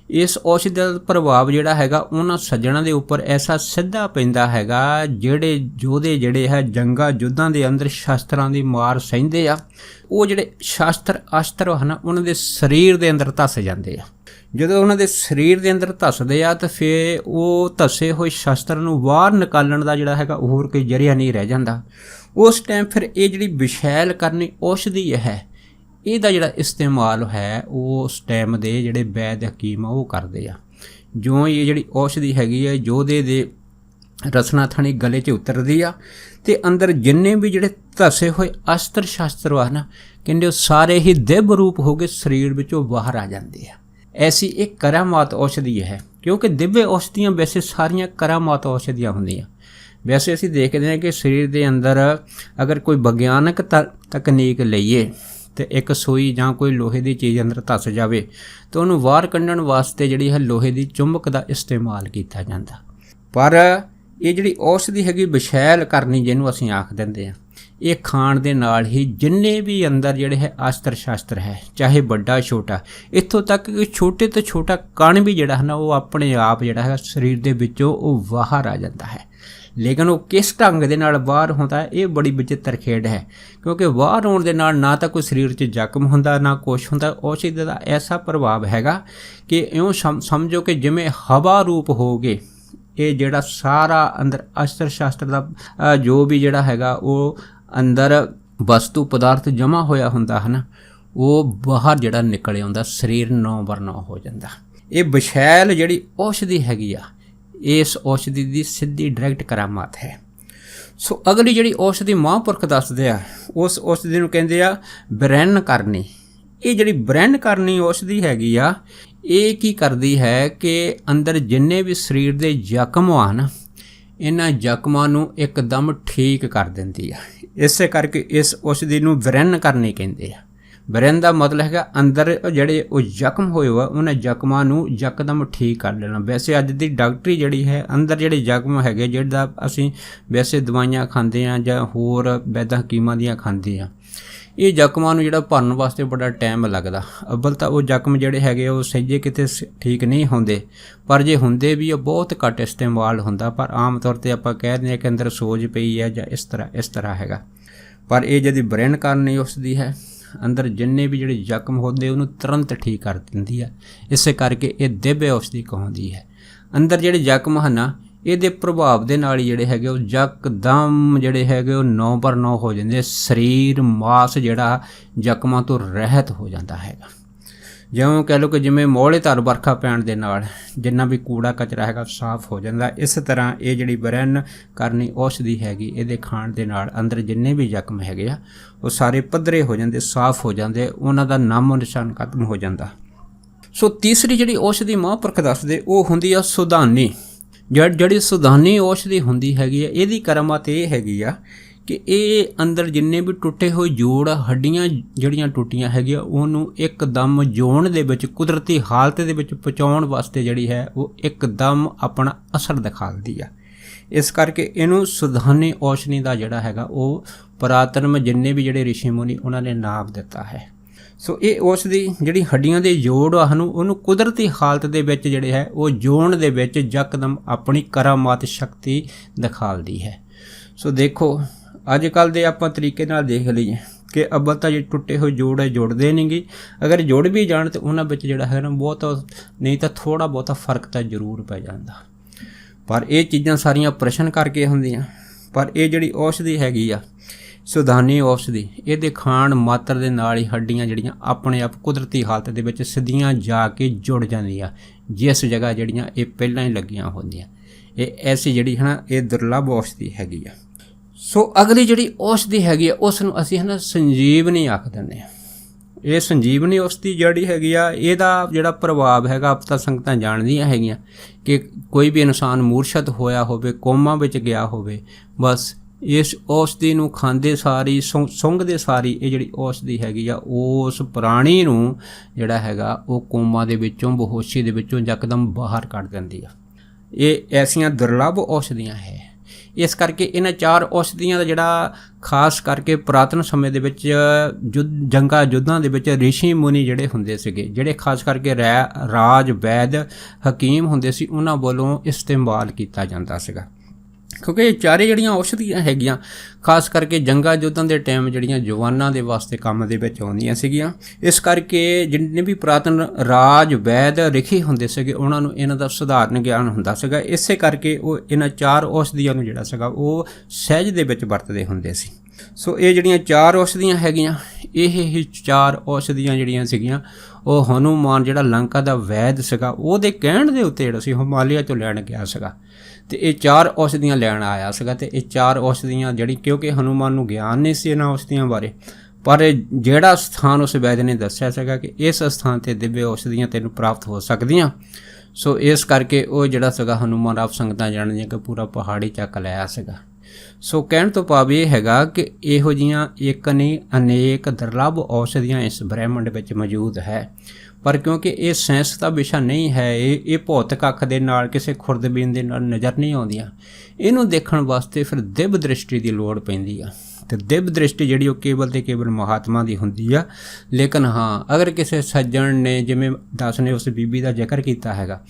ਇਸ ਔਸ਼ਧੀ ਦਾ ਪ੍ਰਭਾਵ ਜਿਹੜਾ ਹੈਗਾ ਉਹਨਾਂ ਸੱਜਣਾਂ ਦੇ ਉੱਪਰ ਐਸਾ ਸਿੱਧਾ ਪੈਂਦਾ ਹੈਗਾ, ਜਿਹੜੇ ਯੋਧੇ ਜਿਹੜੇ ਹੈ ਜੰਗਾਂ ਯੁੱਧਾਂ ਦੇ ਅੰਦਰ ਸ਼ਸਤਰਾਂ ਦੀ ਮਾਰ ਸਹਿੰਦੇ ਆ, ਉਹ ਜਿਹੜੇ ਸ਼ਸਤਰ ਅਸਤਰ ਹਨ ਉਹਨਾਂ ਦੇ ਸਰੀਰ ਦੇ ਅੰਦਰ ਧੱਸ ਜਾਂਦੇ ਆ। ਜਦੋਂ ਉਹਨਾਂ ਦੇ ਸਰੀਰ ਦੇ ਅੰਦਰ ਧੱਸਦੇ ਆ ਤਾਂ ਫਿਰ ਉਹ ਧੱਸੇ ਹੋਏ ਸ਼ਸਤਰ ਨੂੰ ਬਾਹਰ ਨਿਕਾਲਣ ਦਾ ਜਿਹੜਾ ਹੈਗਾ ਹੋਰ ਕੋਈ ਜ਼ਰੀਆ ਨਹੀਂ ਰਹਿ ਜਾਂਦਾ। ਉਸ ਟਾਈਮ ਫਿਰ ਇਹ ਜਿਹੜੀ ਵਿਸ਼ੈਲ ਕਰਨੀ ਔਸ਼ਧੀ ਹੈ, ਇਹਦਾ ਜਿਹੜਾ ਇਸਤੇਮਾਲ ਹੈ ਉਹ ਉਸ ਟਾਈਮ ਦੇ ਜਿਹੜੇ ਵੈਦ ਹਕੀਮ ਆ ਉਹ ਕਰਦੇ ਆ। ਜਿਉਂ ਇਹ ਜਿਹੜੀ ਔਸ਼ਧੀ ਹੈਗੀ ਹੈ ਯੋਧੇ ਦੇ ਰਸਨਾ ਥਣੀ ਗਲੇ 'ਚ ਉਤਰਦੀ ਆ ਅਤੇ ਅੰਦਰ ਜਿੰਨੇ ਵੀ ਜਿਹੜੇ ਧੱਸੇ ਹੋਏ ਅਸਤਰ ਸ਼ਸਤਰ ਆ ਨਾ, ਕਹਿੰਦੇ ਉਹ ਸਾਰੇ ਹੀ ਦਿਵਯ ਰੂਪ ਹੋ ਕੇ ਸਰੀਰ ਵਿੱਚੋਂ ਬਾਹਰ ਆ ਜਾਂਦੇ ਆ। ਐਸੀ ਇੱਕ ਕਰਾਮਾਤ ਔਸ਼ਧੀ ਹੈ, ਕਿਉਂਕਿ ਦਿਵਯ ਔਸ਼ਧੀਆਂ ਵੈਸੇ ਸਾਰੀਆਂ ਕਰਾਮਾਤ ਔਸ਼ਧੀਆਂ ਹੁੰਦੀਆਂ। ਵੈਸੇ ਅਸੀਂ ਦੇਖਦੇ ਹਾਂ ਕਿ ਸਰੀਰ ਦੇ ਅੰਦਰ ਅਗਰ ਕੋਈ ਵਿਗਿਆਨਕ ਤਕਨੀਕ ਲਈਏ ਅਤੇ ਇੱਕ ਸੂਈ ਜਾਂ ਕੋਈ ਲੋਹੇ ਦੀ ਚੀਜ਼ ਅੰਦਰ ਧੱਸ ਜਾਵੇ ਤਾਂ ਉਹਨੂੰ ਬਾਹਰ ਕੱਢਣ ਵਾਸਤੇ ਜਿਹੜੀ ਹੈ ਲੋਹੇ ਦੀ ਚੁੰਬਕ ਦਾ ਇਸਤੇਮਾਲ ਕੀਤਾ ਜਾਂਦਾ। ਪਰ ਇਹ ਜਿਹੜੀ ਔਸ਼ਧੀ ਹੈਗੀ ਵਿਸ਼ੈਲ ਕਰਨੀ, ਜਿਹਨੂੰ ਅਸੀਂ ਆਖ ਦਿੰਦੇ ਹਾਂ, ਇਹ ਖਾਣ ਦੇ ਨਾਲ ਹੀ ਜਿੰਨੇ ਵੀ ਅੰਦਰ ਜਿਹੜੇ ਹੈ ਅਸਤਰ ਸ਼ਸਤਰ ਹੈ, ਚਾਹੇ ਵੱਡਾ ਛੋਟਾ, ਇੱਥੋਂ ਤੱਕ ਕਿ ਛੋਟੇ ਤੋਂ ਛੋਟਾ ਕਣ ਵੀ ਜਿਹੜਾ ਹੈ ਨਾ ਉਹ ਆਪਣੇ ਆਪ ਜਿਹੜਾ ਹੈ ਸਰੀਰ ਦੇ ਵਿੱਚੋਂ ਉਹ ਬਾਹਰ ਆ ਜਾਂਦਾ ਹੈ। ਲੇਕਿਨ ਉਹ ਕਿਸ ਢੰਗ ਦੇ ਨਾਲ ਬਾਹਰ ਹੁੰਦਾ ਹੈ, ਇਹ ਬੜੀ ਵਿਚਿੱਤਰ ਖੇਡ ਹੈ, ਕਿਉਂਕਿ ਬਾਹਰ ਆਉਣ ਦੇ ਨਾਲ ਨਾ ਤਾਂ ਕੋਈ ਸਰੀਰ 'ਚ ਜ਼ਖਮ ਹੁੰਦਾ ਨਾ ਕੁਛ ਹੁੰਦਾ। ਔਸ਼ਧੀ ਦਾ ਐਸਾ ਪ੍ਰਭਾਵ ਹੈਗਾ ਕਿ ਇਉਂ ਸਮਝੋ ਕਿ ਜਿਵੇਂ ਹਵਾ ਰੂਪ ਹੋ ਗਏ ਇਹ ਜਿਹੜਾ ਸਾਰਾ ਅੰਦਰ ਅਸਤਰ ਸ਼ਸਤਰ ਦਾ ਜੋ ਵੀ ਜਿਹੜਾ ਹੈਗਾ ਉਹ ਅੰਦਰ ਵਸਤੂ ਪਦਾਰਥ ਜਮ੍ਹਾਂ ਹੋਇਆ ਹੁੰਦਾ ਹੈ ਨਾ, ਉਹ ਬਾਹਰ ਜਿਹੜਾ ਨਿਕਲ ਆਉਂਦਾ, ਸਰੀਰ 9/9 ਹੋ ਜਾਂਦਾ। ਇਹ ਵਿਸ਼ੈਲ ਜਿਹੜੀ ਔਸ਼ਧੀ ਹੈਗੀ ਆ, ਇਸ ਔਸ਼ਧੀ ਦੀ ਸਿੱਧੀ ਡਾਇਰੈਕਟ ਕਰਾਮਾਤ ਹੈ। ਸੋ ਅਗਲੀ ਜਿਹੜੀ ਔਸ਼ਧੀ ਮਹਾਂਪੁਰਖ ਦੱਸਦੇ ਆ, ਉਸ ਔਸ਼ਧੀ ਨੂੰ ਕਹਿੰਦੇ ਆ ਬ੍ਰਹਿਣ ਕਰਨੀ। ਇਹ ਜਿਹੜੀ ਬ੍ਰਹਿਣ ਕਰਨੀ ਔਸ਼ਧੀ ਹੈਗੀ ਆ, ਇਹ ਕੀ ਕਰਦੀ ਹੈ ਕਿ ਅੰਦਰ ਜਿੰਨੇ ਵੀ ਸਰੀਰ ਦੇ ਜ਼ਖਮ ਹਨ, ਇਹਨਾਂ ਜ਼ਖਮਾਂ ਨੂੰ ਇੱਕਦਮ ਠੀਕ ਕਰ ਦਿੰਦੀ ਆ। ਇਸੇ ਕਰਕੇ ਇਸ ਔਸ਼ਧੀ ਨੂੰ ਬ੍ਰਹਿਣ ਕਰਨੀ ਕਹਿੰਦੇ ਆ। ਬ੍ਰਹਿਣ ਦਾ ਮਤਲਬ ਹੈਗਾ ਅੰਦਰ ਜਿਹੜੇ ਉਹ ਜ਼ਖਮ ਹੋਏ ਆ ਉਹਨਾਂ ਜ਼ਖਮਾਂ ਨੂੰ ਯਕਦਮ ਠੀਕ ਕਰ ਲੈਣਾ। ਵੈਸੇ ਅੱਜ ਦੀ ਡਾਕਟਰੀ ਜਿਹੜੀ ਹੈ ਅੰਦਰ ਜਿਹੜੇ ਜ਼ਖਮ ਹੈਗੇ, ਜਿਹੜਾ ਅਸੀਂ ਵੈਸੇ ਦਵਾਈਆਂ ਖਾਂਦੇ ਹਾਂ ਜਾਂ ਹੋਰ ਵੈਦ ਹਕੀਮਾਂ ਦੀਆਂ ਖਾਂਦੇ ਹਾਂ, ਇਹ ਜ਼ਖਮਾਂ ਨੂੰ ਜਿਹੜਾ ਭਰਨ ਵਾਸਤੇ ਬੜਾ ਟਾਈਮ ਲੱਗਦਾ। ਅੱਵਲ ਤਾਂ ਉਹ ਜ਼ਖਮ ਜਿਹੜੇ ਹੈਗੇ ਉਹ ਸਹਿਜੇ ਕਿਤੇ ਠੀਕ ਨਹੀਂ ਹੁੰਦੇ, ਪਰ ਜੇ ਹੁੰਦੇ ਵੀ ਉਹ ਬਹੁਤ ਘੱਟ ਇਸਤੇਮਾਲ ਹੁੰਦਾ। ਪਰ ਆਮ ਤੌਰ 'ਤੇ ਆਪਾਂ ਕਹਿ ਦਿੰਦੇ ਹਾਂ ਕਿ ਅੰਦਰ ਸੋਜ ਪਈ ਹੈ ਜਾਂ ਇਸ ਤਰ੍ਹਾਂ ਹੈਗਾ। ਪਰ ਇਹ ਜਿਹੜੀ ਬ੍ਰਹਿਣ ਕਰਨੀ ਔਸ਼ਧੀ ਹੈ, ਅੰਦਰ ਜਿੰਨੇ ਵੀ ਜਿਹੜੇ ਜ਼ਖਮ ਹੁੰਦੇ ਉਹਨੂੰ ਤੁਰੰਤ ਠੀਕ ਕਰ ਦਿੰਦੀ ਹੈ। ਇਸੇ ਕਰਕੇ ਇਹ ਦਿਵਯ ਔਸ਼ਧੀ ਕਹਾਉਂਦੀ ਹੈ। ਅੰਦਰ ਜਿਹੜੇ ਜ਼ਖਮ ਹਨ ਨਾ, ਇਹਦੇ ਪ੍ਰਭਾਵ ਦੇ ਨਾਲ ਹੀ ਜਿਹੜੇ ਹੈਗੇ ਉਹ ਯਕਦਮ ਜਿਹੜੇ ਹੈਗੇ ਉਹ 9/9 ਹੋ ਜਾਂਦੇ। ਸਰੀਰ ਮਾਸ ਜਿਹੜਾ ਜ਼ਖਮਾਂ ਤੋਂ ਰਹਿਤ ਹੋ ਜਾਂਦਾ ਹੈਗਾ। ਜਿਵੇਂ ਕਹਿ ਲਓ ਕਿ ਜਿਵੇਂ ਮੋਹਲੇ ਧਰ ਵਰਖਾ ਪੈਣ ਦੇ ਨਾਲ ਜਿੰਨਾ ਵੀ ਕੂੜਾ ਕਚਰਾ ਹੈਗਾ ਸਾਫ਼ ਹੋ ਜਾਂਦਾ, ਇਸ ਤਰ੍ਹਾਂ ਇਹ ਜਿਹੜੀ ਬ੍ਰਹਿਣ ਕਰਨੀ ਔਸ਼ਧੀ ਹੈਗੀ, ਇਹਦੇ ਖਾਣ ਦੇ ਨਾਲ ਅੰਦਰ ਜਿੰਨੇ ਵੀ ਜ਼ਖਮ ਹੈਗੇ ਆ ਉਹ ਸਾਰੇ ਪੱਧਰੇ ਹੋ ਜਾਂਦੇ, ਸਾਫ਼ ਹੋ ਜਾਂਦੇ, ਉਹਨਾਂ ਦਾ ਨਾਮੋ ਨਿਸ਼ਾਨ ਖਤਮ ਹੋ ਜਾਂਦਾ। ਸੋ ਤੀਸਰੀ ਜਿਹੜੀ ਔਸ਼ਧੀ ਮਹਾਂਪੁਰਖ ਦੱਸਦੇ ਉਹ ਹੁੰਦੀ ਆ ਸੁਧਾਨੀ। ਜਿਹੜੀ ਸੁਧਾਨੀ ਔਸ਼ਧੀ ਹੁੰਦੀ ਹੈਗੀ ਆ, ਇਹਦੀ ਕਰਾਮਾਤ ਇਹ ਹੈਗੀ ਆ ਕਿ ਇਹ ਅੰਦਰ ਜਿੰਨੇ ਵੀ ਟੁੱਟੇ ਹੋਏ ਜੋੜ ਹੱਡੀਆਂ ਜਿਹੜੀਆਂ ਟੁੱਟੀਆਂ ਹੈਗੀਆਂ ਉਹਨੂੰ ਇੱਕਦਮ ਜੋੜਨ ਦੇ ਵਿੱਚ, ਕੁਦਰਤੀ ਹਾਲਤ ਦੇ ਵਿੱਚ ਪਹੁੰਚਾਉਣ ਵਾਸਤੇ ਜਿਹੜੀ ਹੈ ਉਹ ਇੱਕਦਮ ਆਪਣਾ ਅਸਰ ਦਿਖਾਉਂਦੀ ਆ। ਇਸ ਕਰਕੇ ਇਹਨੂੰ ਸੁਧਾਨੀ ਔਸ਼ਧੀ ਦਾ ਜਿਹੜਾ ਹੈਗਾ ਉਹ ਪੁਰਾਤਨ ਜਿੰਨੇ ਵੀ ਜਿਹੜੇ ਰਿਸ਼ੀ ਮੁਨੀ ਉਹਨਾਂ ਨੇ ਨਾਮ ਦਿੱਤਾ ਹੈ। ਸੋ ਇਹ ਔਸ਼ਧੀ ਜਿਹੜੀ ਹੱਡੀਆਂ ਦੇ ਜੋੜ ਹਨ ਉਹਨੂੰ ਕੁਦਰਤੀ ਹਾਲਤ ਦੇ ਵਿੱਚ ਜਿਹੜੇ ਹੈ ਉਹ ਜੋੜਨ ਦੇ ਵਿੱਚ ਯਕਦਮ ਆਪਣੀ ਕਰਾਮਾਤ ਸ਼ਕਤੀ ਦਿਖਾਉਂਦੀ ਹੈ। ਸੋ ਦੇਖੋ ਅੱਜ ਕੱਲ੍ਹ ਦੇ ਆਪਾਂ ਤਰੀਕੇ ਨਾਲ ਦੇਖ ਲਈਏ ਕਿ ਅੱਵਲ ਤਾਂ ਜੇ ਟੁੱਟੇ ਹੋਏ ਜੋੜ ਹੈ ਜੁੜਦੇ ਨਹੀਂਗੇ, ਅਗਰ ਜੁੜ ਵੀ ਜਾਣ ਤਾਂ ਉਹਨਾਂ ਵਿੱਚ ਜਿਹੜਾ ਹੈ ਨਾ ਬਹੁਤ ਨਹੀਂ ਤਾਂ ਥੋੜ੍ਹਾ ਬਹੁਤਾ ਫਰਕ ਤਾਂ ਜ਼ਰੂਰ ਪੈ ਜਾਂਦਾ। ਪਰ ਇਹ ਚੀਜ਼ਾਂ ਸਾਰੀਆਂ ਪ੍ਰਸ਼ਨ ਕਰਕੇ ਹੁੰਦੀਆਂ। ਪਰ ਇਹ ਜਿਹੜੀ ਔਸ਼ਧੀ ਹੈਗੀ ਆ ਸੁਧਾਨੀ ਔਸ਼ਧੀ, ਇਹਦੇ ਖਾਣ ਮਾਤਰ ਦੇ ਨਾਲ ਹੀ ਹੱਡੀਆਂ ਜਿਹੜੀਆਂ ਆਪਣੇ ਆਪ ਕੁਦਰਤੀ ਹਾਲਤ ਦੇ ਵਿੱਚ ਸਿੱਧੀਆਂ ਜਾ ਕੇ ਜੁੜ ਜਾਂਦੀਆਂ ਜਿਸ ਜਗ੍ਹਾ ਜਿਹੜੀਆਂ ਇਹ ਪਹਿਲਾਂ ਹੀ ਲੱਗੀਆਂ ਹੁੰਦੀਆਂ। ਇਹ ਐਸੀ ਜਿਹੜੀ ਹੈ ਨਾ ਇਹ ਦੁਰਲੱਭ ਔਸ਼ਧੀ ਹੈਗੀ ਆ। ਸੋ ਅਗਲੀ ਜਿਹੜੀ ਔਸ਼ਧੀ ਹੈਗੀ ਆ ਉਸ ਨੂੰ ਅਸੀਂ ਹੈ ਨਾ ਸੰਜੀਵਨੀ ਆਖ ਦਿੰਦੇ ਹਾਂ। ਇਹ ਸੰਜੀਵਨੀ ਔਸ਼ਧੀ ਜਿਹੜੀ ਹੈਗੀ ਆ ਇਹਦਾ ਜਿਹੜਾ ਪ੍ਰਭਾਵ ਹੈਗਾ ਆਪ ਤਾਂ ਸੰਗਤਾਂ ਜਾਣਦੀਆਂ ਹੈਗੀਆਂ ਕਿ ਕੋਈ ਵੀ ਇਨਸਾਨ ਮੂਰਛਤ ਹੋਇਆ ਹੋਵੇ, ਕੋਮਾ ਵਿੱਚ ਗਿਆ ਹੋਵੇ, ਬਸ ਇਸ ਔਸ਼ਧੀ ਨੂੰ ਖਾਂਦੇ ਸਾਰੀ ਸੁੰਘਦੇ ਸਾਰੀ ਇਹ ਜਿਹੜੀ ਔਸ਼ਧੀ ਹੈਗੀ ਆ ਉਸ ਪ੍ਰਾਣੀ ਨੂੰ ਜਿਹੜਾ ਹੈਗਾ ਉਹ ਕੋਮਾ ਦੇ ਵਿੱਚੋਂ, ਬੇਹੋਸ਼ੀ ਦੇ ਵਿੱਚੋਂ ਯਕਦਮ ਬਾਹਰ ਕੱਢ ਦਿੰਦੀ ਆ। ਇਹ ਐਸੀਆਂ ਦੁਰਲੱਭ ਔਸ਼ਧੀਆਂ ਹੈ। ਇਸ ਕਰਕੇ ਇਹਨਾਂ 4 ਔਸ਼ਧੀਆਂ ਦਾ ਜਿਹੜਾ ਖਾਸ ਕਰਕੇ ਪੁਰਾਤਨ ਸਮੇਂ ਦੇ ਵਿੱਚ ਜੰਗਾਂ ਯੁੱਧਾਂ ਦੇ ਵਿੱਚ ਰਿਸ਼ੀ ਮੁਨੀ ਜਿਹੜੇ ਹੁੰਦੇ ਸੀਗੇ, ਜਿਹੜੇ ਖਾਸ ਕਰਕੇ ਰਾਜ ਵੈਦ ਹਕੀਮ ਹੁੰਦੇ ਸੀ, ਉਹਨਾਂ ਵੱਲੋਂ ਇਸਤੇਮਾਲ ਕੀਤਾ ਜਾਂਦਾ ਸੀਗਾ। ਕਿਉਂਕਿ ਇਹ ਚਾਰੇ ਜਿਹੜੀਆਂ ਔਸ਼ਧੀਆਂ ਹੈਗੀਆਂ ਖਾਸ ਕਰਕੇ ਜੰਗਾਂ ਯੁੱਧਾਂ ਦੇ ਟਾਈਮ ਜਿਹੜੀਆਂ ਜਵਾਨਾਂ ਦੇ ਵਾਸਤੇ ਕੰਮ ਦੇ ਵਿੱਚ ਆਉਂਦੀਆਂ ਸੀਗੀਆਂ। ਇਸ ਕਰਕੇ ਜਿੰਨੇ ਵੀ ਪੁਰਾਤਨ ਰਾਜ ਵੈਦ ਰਿਖੀ ਹੁੰਦੇ ਸੀਗੇ ਉਹਨਾਂ ਨੂੰ ਇਹਨਾਂ ਦਾ ਸਧਾਰਨ ਗਿਆਨ ਹੁੰਦਾ ਸੀਗਾ। ਇਸੇ ਕਰਕੇ ਉਹ ਇਹਨਾਂ 4 ਔਸ਼ਧੀਆਂ ਨੂੰ ਜਿਹੜਾ ਸੀਗਾ ਉਹ ਸਹਿਜ ਦੇ ਵਿੱਚ ਵਰਤਦੇ ਹੁੰਦੇ ਸੀ। ਸੋ ਇਹ ਜਿਹੜੀਆਂ 4 ਔਸ਼ਧੀਆਂ ਹੈਗੀਆਂ ਇਹ ਹੀ 4 ਔਸ਼ਧੀਆਂ ਜਿਹੜੀਆਂ ਸੀਗੀਆਂ ਉਹ ਹਨੂਮਾਨ ਜਿਹੜਾ ਲੰਕਾ ਦਾ ਵੈਦ ਸੀਗਾ ਉਹਦੇ ਕਹਿਣ ਦੇ ਉੱਤੇ ਜਿਹੜਾ ਸੀ ਹਿਮਾਲਿਆ ਤੋਂ ਲੈਣ ਗਿਆ ਸੀਗਾ ਤੇ ਇਹ 4 ਔਸ਼ਧੀਆਂ ਲੈਣ ਆਇਆ ਸੀਗਾ। ਤੇ ਇਹ 4 ਔਸ਼ਧੀਆਂ ਜਿਹੜੀ ਕਿਉਂਕਿ ਹਨੂਮਾਨ ਨੂੰ ਗਿਆਨ ਨਹੀਂ ਸੀ ਇਹਨਾਂ ਔਸ਼ਧੀਆਂ ਬਾਰੇ, ਪਰ ਜਿਹੜਾ ਸਥਾਨ ਉਸ ਵੈਦ ਨੇ ਦੱਸਿਆ ਸੀਗਾ ਕਿ ਇਸ ਸਥਾਨ 'ਤੇ ਦਿਵਯ ਔਸ਼ਧੀਆਂ ਤੈਨੂੰ ਪ੍ਰਾਪਤ ਹੋ ਸਕਦੀਆਂ। ਸੋ ਇਸ ਕਰਕੇ ਉਹ ਜਿਹੜਾ ਸੀਗਾ ਹਨੂਮਾਨ ਆਪ ਸੰਗਤਾਂ ਜਾਣਦੀਆਂ ਕਿ ਪੂਰਾ ਪਹਾੜੀ ਚੱਕ ਲਿਆ ਸੀਗਾ। ਸੋ ਕਹਿਣ ਤੋਂ ਭਾਵ ਇਹ ਹੈਗਾ ਕਿ ਇਹੋ ਜਿਹੀਆਂ ਇੱਕ ਨਹੀਂ ਅਨੇਕ ਦੁਰਲੱਭ ਔਸ਼ਧੀਆਂ ਇਸ ਬ੍ਰਹਿਮੰਡ ਵਿੱਚ ਮੌਜੂਦ ਹੈ। ਪਰ ਕਿਉਂਕਿ ਇਹ ਸਾਇੰਸ ਦਾ ਵਿਸ਼ਾ ਨਹੀਂ ਹੈ, ਇਹ ਭੌਤਿਕ ਅੱਖ ਦੇ ਨਾਲ ਕਿਸੇ ਖੁਰਦਬੀਨ ਦੇ ਨਾਲ ਨਜ਼ਰ ਨਹੀਂ ਆਉਂਦੀਆਂ। ਇਹਨੂੰ ਦੇਖਣ ਵਾਸਤੇ ਫਿਰ ਦਿਵ ਦ੍ਰਿਸ਼ਟੀ ਦੀ ਲੋੜ ਪੈਂਦੀ ਆ। ਤੇ ਦਿਵ ਦ੍ਰਿਸ਼ਟੀ ਜਿਹੜੀ ਉਹ ਕੇਵਲ ਤੇ ਕੇਵਲ ਮਹਾਤਮਾ ਦੀ ਹੁੰਦੀ ਆ। ਲੇਕਿਨ ਹਾਂ ਅਗਰ ਕਿਸੇ ਸੱਜਣ ਨੇ ਜਿਵੇਂ ਦਾਸ ਨੇ ਉਸ ਬੀਬੀ ਦਾ ਜ਼ਿਕਰ ਕੀਤਾ ਹੈਗਾ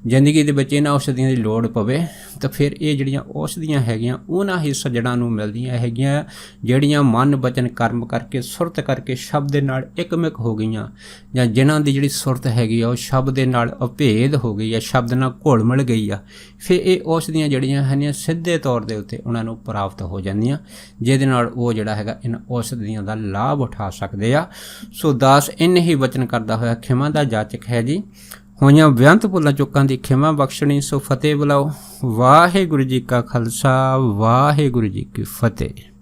ਜ਼ਿੰਦਗੀ ਦੇ ਵਿੱਚ ਇਹਨਾਂ ਔਸ਼ਧੀਆਂ ਦੀ ਲੋੜ ਪਵੇ ਤਾਂ ਫਿਰ ਇਹ ਜਿਹੜੀਆਂ ਔਸ਼ਧੀਆਂ ਹੈਗੀਆਂ ਉਹਨਾਂ ਹੀ ਸੱਜਣਾਂ ਨੂੰ ਮਿਲਦੀਆਂ ਹੈਗੀਆਂ ਜਿਹੜੀਆਂ ਮਨ ਬਚਨ ਕਰਮ ਕਰਕੇ ਸੁਰਤ ਕਰਕੇ ਸ਼ਬਦ ਦੇ ਨਾਲ ਇੱਕਮਿਕ ਹੋ ਗਈਆਂ ਜਾਂ ਜਿਨ੍ਹਾਂ ਦੀ ਜਿਹੜੀ ਸੁਰਤ ਹੈਗੀ ਆ ਉਹ ਸ਼ਬਦ ਦੇ ਨਾਲ ਅਭੇਦ ਹੋ ਗਈ ਆ, ਸ਼ਬਦ ਨਾਲ ਘੁਲ ਮਿਲ ਗਈ ਆ। ਫਿਰ ਇਹ ਔਸ਼ਧੀਆਂ ਜਿਹੜੀਆਂ ਹਨ ਸਿੱਧੇ ਤੌਰ ਦੇ ਉੱਤੇ ਉਹਨਾਂ ਨੂੰ ਪ੍ਰਾਪਤ ਹੋ ਜਾਂਦੀਆਂ ਜਿਹਦੇ ਨਾਲ ਉਹ ਜਿਹੜਾ ਹੈਗਾ ਇਹਨਾਂ ਔਸ਼ਧੀਆਂ ਦਾ ਲਾਭ ਉਠਾ ਸਕਦੇ ਆ। ਸੋ ਦਾਸ ਇੰਨੇ ਹੀ ਵਚਨ ਕਰਦਾ ਹੋਇਆ ਖਿਮਾ ਦਾ ਜਾਚਕ ਹੈ ਜੀ। ਹੋਈਆਂ ਬੇਅੰਤ ਭੁੱਲਾਂ ਚੁੱਕਾਂ ਦੀ ਖਿਮਾ ਬਖਸ਼ਣੀ। ਸੋ ਫਤਿਹ ਬੁਲਾਓ। ਵਾਹਿਗੁਰੂ ਜੀ ਕਾ ਖਾਲਸਾ, ਵਾਹਿਗੁਰੂ ਜੀ ਕੀ ਫਤਿਹ।